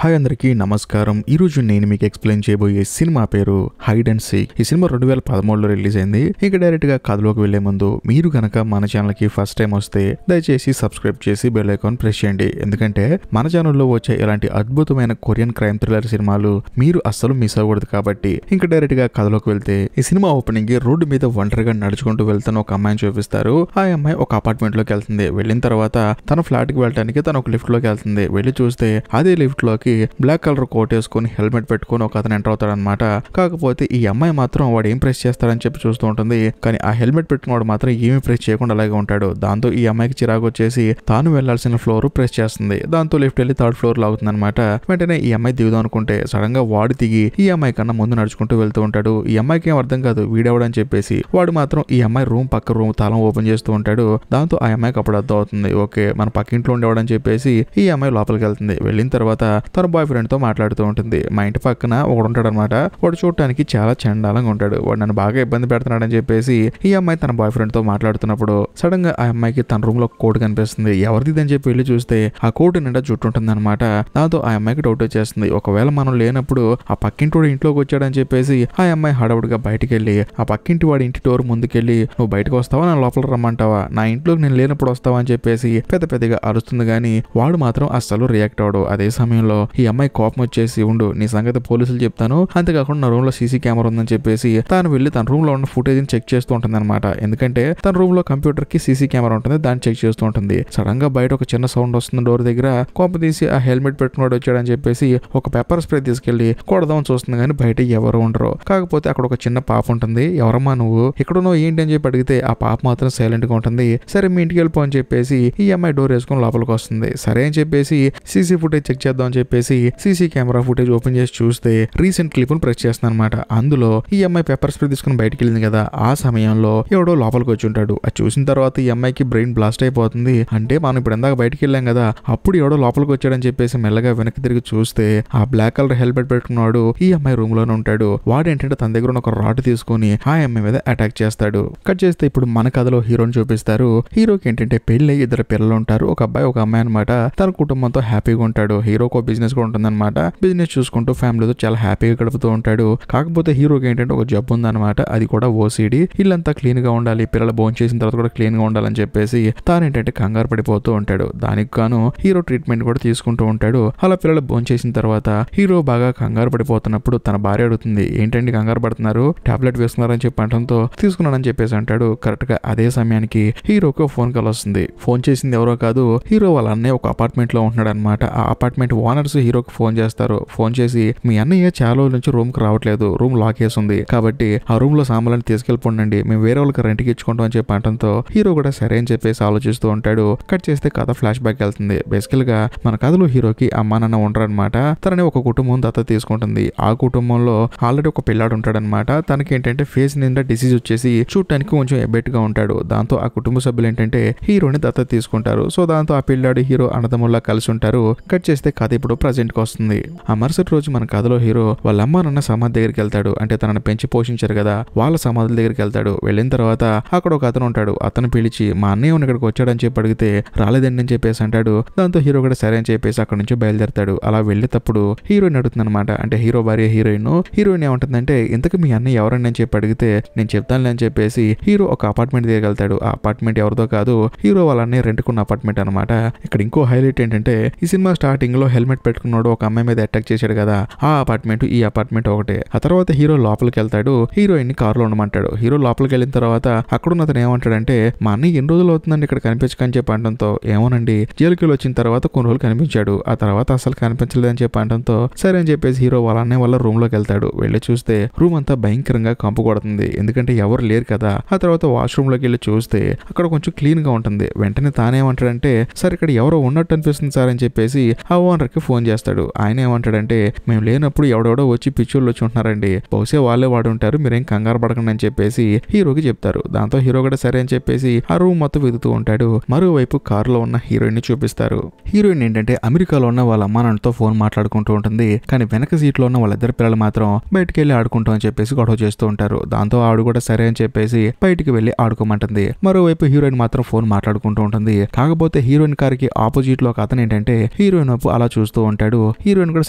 Hi అందరికీ నమస్కారం. ఈరోజు నేను మీకు ఎక్స్ప్లెయిన్ చేయబోయే సినిమా పేరు హైడ్ అండ్ సీక్. ఈ సినిమా 2013లో రిలీజ్ అయింది. ఇక డైరెక్ట్ గా కథలోకి వెళ్లే ముందు మీరు గనక మన ఛానల్ కి ఫస్ట్ టైం వస్తే దయచేసి సబ్స్క్రైబ్ చేసి బెల్ ఐకాన్ ప్రెస్ చేయండి. ఎందుకంటే మన ఛానల్లో వచ్చే ఇలాంటి అద్భుతమైన కొరియన్ క్రైమ్ థ్రిల్లర్ సినిమాలు మీరు అస్సలు మిస్ అవ్వకూడదు. కాబట్టి ఇంకా డైరెక్ట్ గా కథలోకి వెళ్తే ఈ సినిమా ఓపెనింగ్ కి రోడ్డు మీద ఒంటరిగా నడుచుకుంటూ వెళ్తున్న ఒక అమ్మాయిని చూపిస్తారు. ఆ అమ్మాయి ఒక అపార్ట్మెంట్ లోకి వెళ్తుంది. వెళ్ళిన తర్వాత తన ఫ్లాట్ కి వెళ్ళడానికి తను ఒక లిఫ్ట్ లోకి వెళ్తుంది. వెళ్ళి చూస్తే అదే లిఫ్ట్ లోకి బ్లాక్ కలర్ కోట్ వేసుకుని హెల్మెట్ పెట్టుకుని ఒక అతను ఎంటర్ అవుతాడు అనమాట. కాకపోతే ఈ అమ్మాయి మాత్రం వాడు ఏం ప్రెస్ చేస్తాడని చెప్పి చూస్తూ ఉంటుంది. కానీ ఆ హెల్మెట్ పెట్టుకున్నాడు మాత్రం ఏమీ ప్రెస్ చేయకుండా అలాగే ఉంటాడు. దాంతో ఈ అమ్మాయికి చిరాకు వచ్చేసి తాను వెళ్లాల్సిన ఫ్లోర్ ప్రెస్ చేస్తుంది. దాంతో లిఫ్ట్ వెళ్ళి థర్డ్ ఫ్లోర్ లాగుతుంది అనమాట. వెంటనే ఈ అమ్మాయి దిగుదాం అనుకుంటే సడన్ గా వాడు దిగి ఈ అమ్మాయి కన్నా ముందు నడుచుకుంటూ వెళ్తూ ఉంటాడు. ఈ అమ్మాయికి ఏం అర్థం కాదు వీడెవడని చెప్పేసి. వాడు మాత్రం ఈ అమ్మాయి రూమ్ పక్క రూమ్ తాళం ఓపెన్ చేస్తూ ఉంటాడు. దాంతో ఆ అమ్మాయికి అప్పుడు అర్థం అవుతుంది, ఓకే మన పక్కింట్లో ఉండేవాడని చెప్పేసి ఈ అమ్మాయి లోపలికి వెళ్తుంది. వెళ్ళిన తర్వాత తన బాయ్ ఫ్రెండ్ తో మాట్లాడుతూ ఉంటుంది. మా ఇంటి పక్కన ఒకడు ఉంటాడు అనమాట. వాడు చూడటానికి చాలా చండాలంగా ఉంటాడు. వాడు నన్ను బాగా ఇబ్బంది పెడుతున్నాడని చెప్పేసి ఈ అమ్మాయి తన బాయ్ ఫ్రెండ్ తో మాట్లాడుతున్నప్పుడు సడన్ గా ఆ అమ్మాయికి తన రూమ్ లో కోట్ కనిపిస్తుంది. ఎవరిది అని చెప్పి వెళ్ళి చూస్తే ఆ కోట్ నిండా జుట్టు ఉంటుంది అనమాట. దాంతో ఆ అమ్మాయికి డౌట్ వచ్చేస్తుంది, ఒకవేళ మనం లేనప్పుడు ఆ పక్కింటి ఇంట్లోకి వచ్చాడని చెప్పేసి ఆ అమ్మాయి హడావుడిగా బయటికి వెళ్ళి ఆ పక్కింటి వాడి ఇంటి డోర్ ముందుకెళ్ళి నువ్వు బయటకు వస్తావా నా లోపల రమ్మంటావా, నా ఇంట్లోకి నేను లేనప్పుడు వస్తావా అని చెప్పేసి పెద్ద పెద్దగా అరుస్తుంది. కానీ వాడు మాత్రం అస్సలు రియాక్ట్ అవడు. అదే సమయంలో ఈ అమ్మాయి కోపం వచ్చేసి ఉండు నీ సంగతి పోలీసులు చెప్తాను, అంతేకాకుండా నా రూమ్ లో సీసీ కెమెరా ఉందని చెప్పేసి తాను వెళ్ళి తన రూమ్ లో ఉన్న ఫుటేజ్ చెక్ చేస్తూ ఉంటుంది అనమాట. ఎందుకంటే తన రూమ్ లో కంప్యూటర్ కి సీసీ కెమెరా ఉంటుంది, దాన్ని చెక్ చేస్తూ ఉంటుంది. సడన్ గా బయట ఒక చిన్న సౌండ్ వస్తుంది డోర్ దగ్గర. కోప తీసి ఆ హెల్మెట్ పెట్టుకున్నాడు వచ్చాడని చెప్పేసి ఒక పెప్పర్ స్ప్రే తీసుకెళ్లి కొడదామని చూస్తుంది. కానీ బయట ఎవరు ఉండరు. కాకపోతే అక్కడ ఒక చిన్న పాప ఉంటుంది. ఎవరమ్మా నువ్వు ఇక్కడున్నావు ఏంటి అని చెప్పి అడిగితే ఆ పాప మాత్రం సైలెంట్ గా ఉంటుంది. సరే మీ ఇంటికి వెళ్ళిపో అని చెప్పేసి ఈ అమ్మాయి డోర్ వేసుకుని లోపలికి వస్తుంది. సరే అని చెప్పేసి సీసీ ఫుటేజ్ చెక్ చేద్దాం అని చెప్పేసి సీసీ కెమెరా ఫుటేజ్ ఓపెన్ చేసి చూస్తే రీసెంట్ క్లిప్ ప్రెస్ చేస్తుంది అనమాట. అందులో ఈ అమ్మాయి పెప్పర్ స్ప్రే తీసుకుని బయటికి వెళ్ళింది కదా, ఆ సమయంలో ఎవడో లోపలికి వచ్చి ఉంటాడు. అది చూసిన తర్వాత ఈ అమ్మాయికి బ్రెయిన్ బ్లాస్ట్ అయిపోతుంది. అంటే మనం ఇప్పుడు ఎందాక బయటికి వెళ్ళాం కదా, అప్పుడు ఎవడో లోపలికి వచ్చాడని చెప్పేసి మెల్లగా వెనక్కి తిరిగి చూస్తే ఆ బ్లాక్ కలర్ హెల్మెట్ పెట్టుకున్నాడు ఈ అమ్మాయి రూమ్ లోనే ఉంటాడు. వాడు ఏంటంటే తన దగ్గర ఉన్న ఒక రాడ్ తీసుకుని ఆ అమ్మాయి మీద అటాక్ చేస్తాడు. కట్ చేస్తే ఇప్పుడు మన కథలో హీరోని చూపిస్తారు. హీరోకి ఏంటంటే పెళ్లి ఇద్దరు పిల్లలు ఉంటారు, ఒక అబ్బాయి ఒక అమ్మాయి అనమాట. తన కుటుంబంతో హ్యాపీగా ఉంటాడు. హీరోకి ఒక బిజినెస్ కూడా ఉంటుంది అనమాట. బిజినెస్ చూసుకుంటూ ఫ్యామిలీతో చాలా హ్యాపీగా గడుపుతూ ఉంటాడు. కాకపోతే హీరోకి ఏంటంటే ఒక జబ్బు ఉందన్నమాట, అది కూడా ఓసిడి. ఇల్లంతా క్లీన్ గా ఉండాలి, పిల్లలు భోజనం చేసిన తర్వాత కూడా క్లీన్ గా ఉండాలని చెప్పేసి తాను ఏంటంటే కంగారు పడిపోతూ ఉంటాడు. దానికి గాను హీరో ట్రీట్మెంట్ కూడా తీసుకుంటూ ఉంటాడు. అలా పిల్లలు భోజనం చేసిన తర్వాత హీరో బాగా కంగారు పడిపోతున్నప్పుడు తన భార్య అడుగుతుంది, ఏంటండి కంగారు పడుతున్నారు, టాబ్లెట్ వేసుకున్నారని చెప్పి అంటంతో తీసుకున్నానని చెప్పేసి అంటాడు. కరెక్ట్ గా అదే సమయానికి హీరోకి ఫోన్ కాల్ వస్తుంది. ఫోన్ చేసింది ఎవరో కాదు, హీరో వాళ్ళ అన్నయ్య ఒక అపార్ట్మెంట్ లో ఉంటున్నాడు అనమాట. ఆ అపార్ట్మెంట్ ఓనర్స్ హీరోకి ఫోన్ చేస్తారు. ఫోన్ చేసి మీ అన్నయ్య చాలా రోజుల నుంచి రూమ్ కి రావట్లేదు, రూమ్ లాక్ వేసి ఉంది, కాబట్టి ఆ రూమ్ లో సామాన్లను తీసుకెళ్ళిపోండి, మేము వేరే వాళ్ళకి రెంట్కి ఇచ్చుకుంటాం అని చెప్పి అంటంతో హీరో కూడా సరే అని చెప్పేసి ఆలోచిస్తూ ఉంటాడు. కట్ చేస్తే కథ ఫ్లాష్ బ్యాక్ వెళ్తుంది. బేసికల్ గా మన కథలో హీరోకి అమ్మా నాన్న ఉంటారనమాట. తనని ఒక కుటుంబం దత్త తీసుకుంటుంది. ఆ కుటుంబంలో ఆల్రెడీ ఒక పిల్లాడు ఉంటాడనమాట. తనకి ఏంటంటే ఫేస్ నిండా డిసీజ్ వచ్చేసి చూడటానికి కొంచెం ఎబెట్ గా ఉంటాడు. దాంతో ఆ కుటుంబ సభ్యులు ఏంటంటే హీరోని దత్త తీసుకుంటారు. సో దాంతో ఆ పిల్లాడు హీరో అన్నదమ్ముల్లా కలిసి ఉంటారు. కట్ చేస్తే కథ ఇప్పుడు ప్రజెంట్ కి వస్తుంది. ఆ మరుసటి రోజు మన కథలో హీరో వాళ్ళ అమ్మ నాన్న సమాధి దగ్గరికి వెళ్తాడు. అంటే తనని పెంచి పోషించారు కదా, వాళ్ళ సమాధుల దగ్గరికి వెళ్తాడు. వెళ్ళిన తర్వాత అక్కడ ఒక అతను ఉంటాడు. అతను పిలిచి మా అన్నయ్య ఇక్కడికి వచ్చాడని చెప్పి అడిగితే రాలేదండి అని చెప్పేసి అంటాడు. దాంతో హీరో కూడా సరే అని చెప్పేసి అక్కడ నుంచి బయలుదేరతాడు. అలా వెళ్ళేటప్పుడు హీరోయిన్ అడుగుతుంది అనమాట. అంటే హీరో భార్య హీరోయిన్ ఏమంటుందంటే ఇంతకు మీ అన్నయ్య ఎవరండి అని చెప్పి అడిగితే నేను చెప్తానులే అని చెప్పేసి హీరో ఒక అపార్ట్మెంట్ దగ్గరికి వెళ్తాడు. ఆ అపార్ట్మెంట్ ఎవరిదో కాదు, హీరో వాళ్ళ అన్నయ్య రెంట్కున్న అపార్ట్మెంట్ అనమాట. ఇక్కడ ఇంకో హైలైట్ ఏంటంటే ఈ సినిమా స్టార్టింగ్ లో హెల్మెట్ పెట్టుకున్నాడు ఒక అమ్మాయి మీద అటాక్ చేశాడు కదా, ఆ అపార్ట్మెంట్ ఈ అపార్ట్మెంట్ ఒకటే. ఆ తర్వాత హీరో లోపలికి వెళ్తాడు. హీరోయిన్ ని కారులో ఉండమంటాడు. హీరో లోపలికి వెళ్ళిన తర్వాత అక్కడున్న అతను ఏమంటాడంటే మా అన్నయ్య ఎన్ని రోజులు అవుతుందండి ఇక్కడ కనిపించకని చెప్పి అంటంతో ఏమోనండి జైలుకి వచ్చిన తర్వాత కొన్ని రోజులు కనిపించాడు, ఆ తర్వాత అసలు కనిపించలేదని చెప్పి అంటంతో సరే అని చెప్పేసి హీరో వాళ్ళ అన్నయ్య వాళ్ళ రూమ్ లోకి వెళ్తాడు. వెళ్ళి చూస్తే రూమ్ అంతా భయంకరంగా కంపు కొడుతుంది. ఎందుకంటే ఎవరు లేరు కదా. ఆ తర్వాత వాష్రూమ్ లోకి వెళ్ళి చూస్తే అక్కడ కొంచెం క్లీన్ గా ఉంటుంది. వెంటనే తానేమంటాడంటే సార్ ఇక్కడ ఎవరో ఉన్నట్టు అనిపిస్తుంది సార్ అని చెప్పేసి ఆ ఓనర్ కి ఫోన్ చేస్తాడు. ఆయన ఏమంటాడంటే మేము లేనప్పుడు ఎవడెవడో వచ్చి పిచ్చోళ్ళు వచ్చి ఉంటున్నారండి, బహుశా వాళ్ళే వాడు ఉంటారు, మీరేం కంగారు పడకండి అని చెప్పేసి హీరోకి చెప్తారు. దాంతో హీరో కూడా సరే అని చెప్పేసి ఆ రూమ్ మొత్తం వెతుకుతూ ఉంటాడు. మరోవైపు కారులో ఉన్న హీరోయిన్ ని చూపిస్తారు. హీరోయిన్ ఏంటంటే అమెరికాలో ఉన్న వాళ్ళ అమ్మా నాన్నతో ఫోన్ మాట్లాడుకుంటూ ఉంటుంది. కానీ వెనక సీట్ లో ఉన్న వాళ్ళిద్దరు పిల్లలు మాత్రం బయటికి వెళ్ళి ఆడుకుంటాం అని చెప్పేసి గొడవ చేస్తూ ఉంటారు. దాంతో ఆవిడ కూడా సరే అని చెప్పేసి బయటికి వెళ్ళి ఆడుకోమంటుంది. మరోవైపు హీరోయిన్ మాత్రం ఫోన్ మాట్లాడుకుంటూ ఉంటుంది. కాకపోతే హీరోయిన్ కార్ కి ఆపోజిట్ లో ఒక అతను ఏంటంటే హీరోయిన్ వైపు అలా చూస్తూ ఉంటాడు. హీరోయిన్ కూడా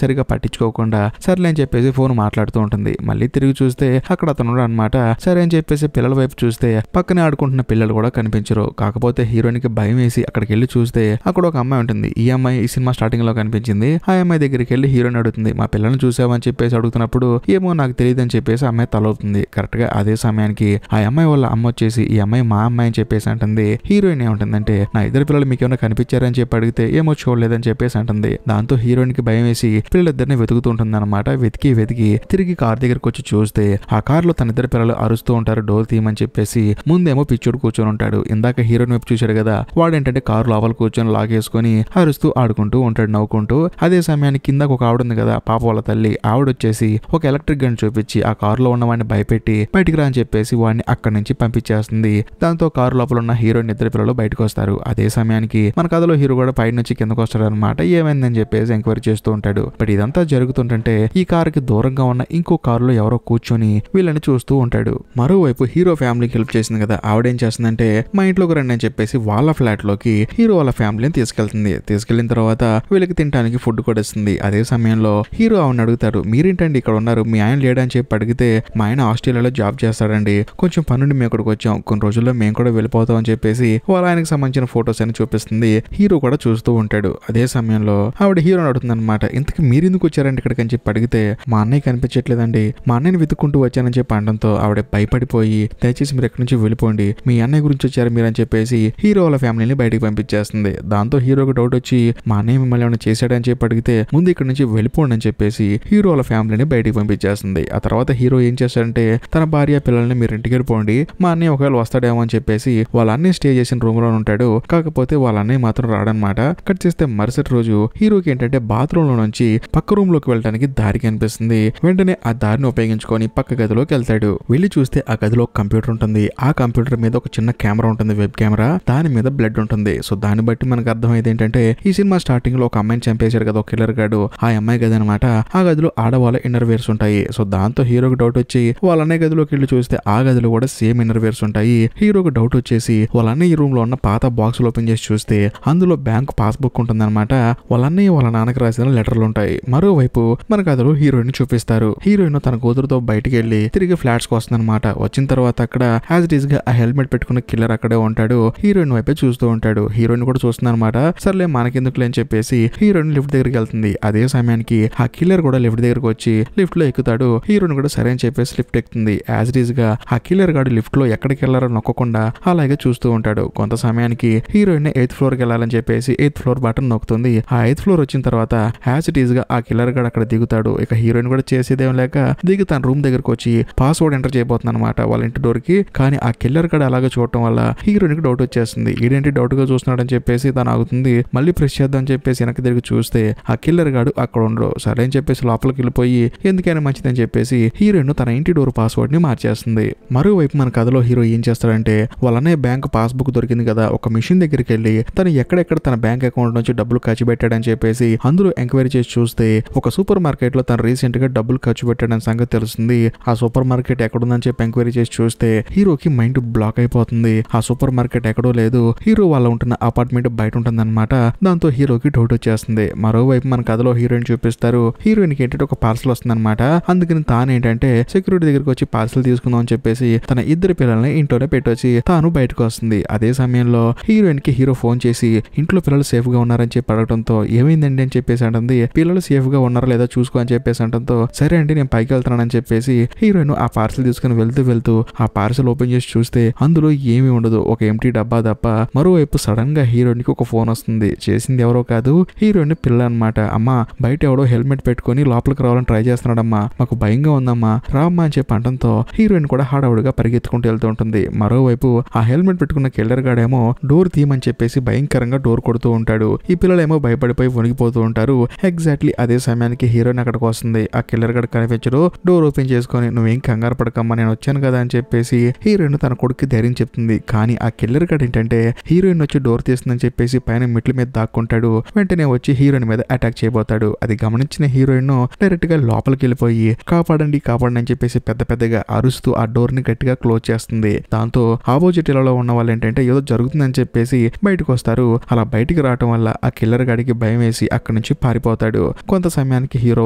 సరిగా పట్టించుకోకుండా సర్లే అని చెప్పేసి ఫోన్ మాట్లాడుతూ ఉంటుంది. మళ్ళీ తిరిగి చూస్తే అక్కడ అతను అనమాట. సరే అని చెప్పేసి పిల్లల వైపు చూస్తే పక్కనే ఆడుకుంటున్న పిల్లలు కూడా కనిపించరు. కాకపోతే హీరోయిన్ కి భయం వేసి అక్కడికి వెళ్ళి చూస్తే అక్కడ ఒక అమ్మాయి ఉంటుంది. ఈ అమ్మాయి ఈ సినిమా స్టార్టింగ్ లో కనిపించింది. ఆ అమ్మాయి దగ్గరికి వెళ్ళి హీరోయిన్ అడుగుతుంది, మా పిల్లల్ని చూసావని చెప్పేసి అడుగుతున్నప్పుడు ఏమో నాకు తెలియదు అని చెప్పేసి అమ్మాయి తలవుతుంది. కరెక్ట్ గా అదే సమయానికి ఆ అమ్మాయి వాళ్ళ అమ్మ వచ్చేసి ఈ అమ్మాయి మా అమ్మాయి అని చెప్పేసి అంటుంది. హీరోయిన్ ఏమంటుందంటే నా ఇద్దరు పిల్లలు మీకు ఏమైనా కనిపించారని చెప్పి అడిగితే ఏమో చూడలేదని చెప్పేసి అంటుంది. దాంతో హీరోయిన్ కి భయం వేసి పిల్లలిద్దరిని వెతుకుతూ ఉంటుంది అనమాట. వెతికి తిరిగి కార్ దగ్గరకు వచ్చి చూస్తే ఆ కార్ లో తన ఇద్దరు పిల్లలు అరుస్తూ ఉంటారు డోర్ తీయమని చెప్పేసి. ముందేమో పిచ్చోడు కూర్చొని ఉంటాడు. ఇందాక హీరోయిన్ వైపు చూశాడు కదా, వాడేంటంటే కారు లోపల కూర్చొని లాగేసుకొని అరుస్తూ ఆడుకుంటూ ఉంటాడు నవ్వుకుంటూ. అదే సమయానికి కిందకు ఒక ఆవిడ ఉంది కదా పాప వాళ్ళ తల్లి, ఆవిడ వచ్చేసి ఒక ఎలక్ట్రిక్ గన్ చూపించి ఆ కారులో ఉన్న వాడిని భయపెట్టి బయటికి రా అని చెప్పేసి వాడిని అక్కడి నుంచి పంపించేస్తుంది. దాంతో కారు లోపల ఉన్న హీరోయిన్ ఇద్దరు పిల్లలు బయటకు వస్తారు. అదే సమయానికి మన కథలో హీరో కూడా పై నుంచి కిందకు వస్తాడు అనమాట. ఏమైందని చెప్పేసి ఎంక్వైరీ చేస్తూ ఉంటాడు. బట్ ఇదంతా జరుగుతుంటే ఈ కారుకి దూరంగా ఉన్న ఇంకో కారులో ఎవరో కూర్చొని వీళ్ళని చూస్తూ ఉంటాడు. మరోవైపు హీరో ఫ్యామిలీకి హెల్ప్ చేసింది కదా, ఆవిడేం చేస్తుందంటే మా ఇంట్లోకి రండి అని చెప్పేసి వాళ్ళ ఫ్లాట్ లోకి హీరో వాళ్ళ ఫ్యామిలీని తీసుకెళ్తుంది. తీసుకెళ్లిన తర్వాత వీళ్ళకి తినడానికి ఫుడ్ కూడా ఇస్తుంది. అదే సమయంలో హీరో ఆవిడని అడుగుతారు, మీరేంటండి ఇక్కడ ఉన్నారు, మీ ఆయన లేడని చెప్పి అడిగితే మా ఆయన ఆస్ట్రేలియాలో జాబ్ చేస్తాడండి, కొంచెం పనుండి మేము ఇక్కడికి వచ్చాం, కొన్ని రోజుల్లో మేము కూడా వెళ్ళిపోతాం అని చెప్పేసి వాళ్ళ ఆయనకి సంబంధించిన ఫొటోస్ అని చూపిస్తుంది. హీరో కూడా చూస్తూ ఉంటాడు. అదే సమయంలో ఆవిడ హీరోని అడుగుతుంది అనమాట, ఇంతకు మీరు ఎందుకు వచ్చారండి ఇక్కడికి అని చెప్పి అడిగితే మా అన్నయ్య కనిపించట్లేదండి, మా అన్నయ్యని వెతుక్కుంటూ వచ్చానని చెప్పి అనడంతో ఆవిడ భయపడిపోయి దయచేసి మీరు ఎక్కడి నుంచి వెళ్ళిపోండి, మీ అన్నయ్య గురించి వచ్చారు మీరు అని చెప్పేసి హీరో వాళ్ళ ఫ్యామిలీని బయటికి పంపించేస్తుంది. దాంతో హీరోకి డౌట్ వచ్చి మా అన్నయ్య మిమ్మల్ని ఏమైనా చేశాడని చెప్పి అడిగితే ముందు ఇక్కడ నుంచి వెళ్ళిపోండి అని చెప్పేసి హీరో వాళ్ళ ఫ్యామిలీని బయటికి పంపించేస్తుంది. ఆ తర్వాత హీరో ఏం చేస్తాడంటే తన భార్య పిల్లల్ని మీరు ఇంటికి వెళ్ళిపోండి, మా అన్నయ్య ఒకవేళ వస్తాడేమో అని చెప్పేసి వాళ్ళ అన్నయ్య స్టే చేసిన రూమ్ లో ఉంటాడు. కాకపోతే వాళ్ళ అన్నయ్య మాత్రం రాడనమాట. కట్ చేస్తే మరుసటి రోజు హీరోకి ఏంటంటే బాత్రూమ్ లో నుంచి పక్క రూమ్ లోకి వెళ్ళడానికి దారి కనిపిస్తుంది. వెంటనే ఆ దారిని ఉపయోగించుకొని పక్క గదిలోకి వెళ్తాడు. వెళ్ళి చూస్తే ఆ గదిలో కంప్యూటర్ ఉంటుంది. ఆ కంప్యూటర్ మీద ఒక చిన్న కెమెరా ఉంటుంది, వెబ్ కెమెరా, దాని మీద బ్లడ్ ఉంటుంది. సో దాన్ని బట్టి మనకు అర్థమైంది ఏంటంటే ఈ సినిమా స్టార్టింగ్ లో ఒక అమ్మాయిని చంపేశాడు కదా ఒక కిల్లర్ గాడు, ఆ అమ్మాయి గది అనమాట. ఆ గదిలో ఆడవాళ్ళ ఇన్నర్ వేర్స్ ఉంటాయి. సో దాంతో హీరోకి డౌట్ వచ్చి వాళ్ళ అన్నయ్య గదిలోకి వెళ్ళి చూస్తే ఆ గదిలో కూడా సేమ్ ఇన్నర్ వేర్స్ ఉంటాయి. హీరోకి డౌట్ వచ్చేసి వాళ్ళ అన్నయ్య రూమ్ లో ఉన్న పాత బాక్స్ ఓపెన్ చేసి చూస్తే అందులో బ్యాంక్ పాస్బుక్ ఉంటుంది అనమాట. వాళ్ళ అన్నయ్య వాళ్ళ నాన్నకి రాసిన లెటర్లు ఉంటాయి. మరోవైపు మన కథలో హీరోయిన్ చూపిస్తారు. హీరోయిన్ తన కూతురుతో బయటికి వెళ్ళి తిరిగి ఫ్లాట్స్ కి వస్తుందన్నమాట. వచ్చిన తర్వాత అక్కడ యాజ్ ఇట్ ఈస్ గా ఆ హెల్మెట్ పెట్టుకున్న కిల్లర్ అక్కడే ఉంటాడు. హీరోయిన్ వైపే చూస్తూ ఉంటాడు. హీరోయిన్ కూడా చూస్తుంది అనమాట. సర్లే మనకెందుకులే అని చెప్పేసి హీరోయిన్ లిఫ్ట్ దగ్గరికి వెళ్తుంది. అదే సమయానికి ఆ కిల్లర్ కూడా లిఫ్ట్ దగ్గరకు వచ్చి లిఫ్ట్ లో ఎక్కుతాడు. హీరోయిన్ కూడా సరే అని చెప్పేసి లిఫ్ట్ ఎక్కుతుంది. యాజ్ ఇట్ ఈస్ గా ఆ కిల్లర్ గాడు లిఫ్ట్ లో ఎక్కడికి వెళ్లారో నొక్కకుండా అలాగే చూస్తూ ఉంటాడు. కొంత సమయానికి హీరోయిన్ 8th ఫ్లోర్ కి వెళ్ళాలని చెప్పేసి 8th ఫ్లోర్ బటన్ నొక్కుతుంది. ఆ 8th ఫ్లోర్ వచ్చిన తర్వాత యాజ్ ఇట్ ఈస్ గా ఆ కిల్లర్ గాడు అక్కడ దిగుతాడు. ఇక హీరోయిన్ కూడా చేసేదేం లేక దిగి తన రూమ్ దగ్గరకు వచ్చి పాస్వర్డ్ ఎంటర్ చేయబోతుంది అనమాట వాళ్ళ ఇంటి డోర్ కి. కానీ ఆ కిల్లర్ గాడు అలాగే చూడటం వల్ల హీరోయిన్ కి డౌట్ వచ్చేస్తుంది. ఈడేంటి డౌట్ గా చూస్తున్నాడు అని చెప్పేసి తను ఆగుతుంది. మళ్ళీ ప్రెస్ చేద్దాం అని చెప్పేసి వెనక్కి తిరిగి చూస్తే ఆ కిల్లర్ గాడు అక్కడ ఉండడు. సరే అని చెప్పేసి లోపలికి వెళ్ళిపోయి ఎందుకైనా మంచిదని చెప్పేసి హీరోయిన్ తన ఇంటి డోర్ పాస్వర్డ్ ని మార్చేస్తుంది. మరోవైపు మన కథలో హీరో ఏం చేస్తాడంటే వాళ్ళనే బ్యాంక్ పాస్బుక్ దొరికింది కదా, ఒక మిషన్ దగ్గరికి వెళ్ళి తను ఎక్కడెక్కడ తన బ్యాంక్ అకౌంట్ నుంచి డబ్బులు ఖర్చు పెట్టాడని చెప్పేసి అందులో ఎంక్వైరీ చేసి చూస్తే ఒక సూపర్ మార్కెట్ లో తను రీసెంట్ గా డబ్బులు ఖర్చు పెట్టాడని సంగతి తెలుస్తుంది. ఆ సూపర్ మార్కెట్ ఎక్కడుందని చెప్పి ఎంక్వైరీ చేసి చూస్తే హీరోకి మైండ్ బ్లాక్ అయిపోతుంది. ఆ సూపర్ మార్కెట్ ఎక్కడో లేదు, హీరో వాళ్ళ ఉంటున్న అపార్ట్మెంట్ బయట ఉంటుంది అనమాట. దాంతో హీరోకి డౌట్ వచ్చేస్తుంది. మరోవైపు మన కథలో హీరోయిన్ చూపిస్తారు. హీరోయిన్ కి ఏంటంటే ఒక పార్సల్ వస్తుంది అనమాట. అందుకని తాను ఏంటంటే సెక్యూరిటీ దగ్గరికి వచ్చి పార్సల్ తీసుకుందాం అని చెప్పేసి తన ఇద్దరు పిల్లల్ని ఇంట్లోనే పెట్టొచ్చి తాను బయటకు వస్తుంది. అదే సమయంలో హీరోయిన్ కి హీరో ఫోన్ చేసి ఇంట్లో పిల్లలు సేఫ్ గా ఉన్నారని చెప్పి అడగడంతో ఏమైందండి అని చెప్పేసి అంటుంది. పిల్లలు సేఫ్ గా ఉన్నారా లేదా చూసుకో అని చెప్పేసి అంటంతో సరే అండి నేను పైకి వెళ్తానని చెప్పేసి హీరోయిన్ ఆ పార్సల్ తీసుకుని వెళ్తూ ఆ పార్సల్ ఓపెన్ చేసి చూస్తే అందులో ఏమీ ఉండదు, ఒక ఎంటీ డబ్బా తప్ప. మరోవైపు సడన్ గా హీరోయిన్ కి ఒక ఫోన్ వస్తుంది. చేసింది ఎవరో కాదు, హీరోయిన్ పిల్ల అనమాట. అమ్మా బయట ఎవడో హెల్మెట్ పెట్టుకుని లోపలికి రావాలని ట్రై చేస్తున్నాడమ్మా, మాకు భయంగా ఉందమ్మా రామ్మా అని చెప్పి అంటంతో హీరోయిన్ కూడా హడావుడిగా పరిగెత్తుకుంటూ వెళ్తూ ఉంటుంది. మరోవైపు ఆ హెల్మెట్ పెట్టుకున్న కిల్లర్ గాడేమో డోర్ తీయమని చెప్పేసి భయంకరంగా డోర్ కొడుతూ ఉంటాడు. ఈ పిల్లలేమో భయపడిపోయి వణిగిపోతూ ఉంటారు. ఎగ్జాక్ట్లీ అదే సమయానికి హీరోయిన్ అక్కడికి వస్తుంది. ఆ కిల్లర్ గాడు కనిపించడు. డోర్ ఓపెన్ చేసుకొని నువ్వేం కంగారు పడకమ్మా నేను వచ్చాను కదా అని చెప్పేసి హీరోయిన్ తన కొడుకు ధైర్యం చెప్తుంది. కానీ ఆ కిల్లర్ గాడు ఏంటంటే హీరోయిన్ వచ్చి డోర్ తీస్తుందని చెప్పేసి పైన మెట్ల మీద దాక్కుంటాడు. వెంటనే వచ్చి హీరోయిన్ మీద అటాక్ చేయబోతాడు. అది గమనించిన హీరోయిన్ డైరెక్ట్ గా లోపలికి వెళ్ళిపోయి కాపాడండి అని చెప్పేసి పెద్దగా అరుస్తూ ఆ డోర్ ని గట్టిగా క్లోజ్ చేస్తుంది. దాంతో ఆపోజిట్ ఇళ్లలో ఉన్న వాళ్ళు ఏంటంటే ఏదో జరుగుతుందని చెప్పేసి బయటకు వస్తారు. అలా బయటికి రావటం వల్ల ఆ కిల్లర్ గాడికి భయం వేసి అక్కడి అక్కడి నుంచి పారిపోతాడు. కొంత సమయానికి హీరో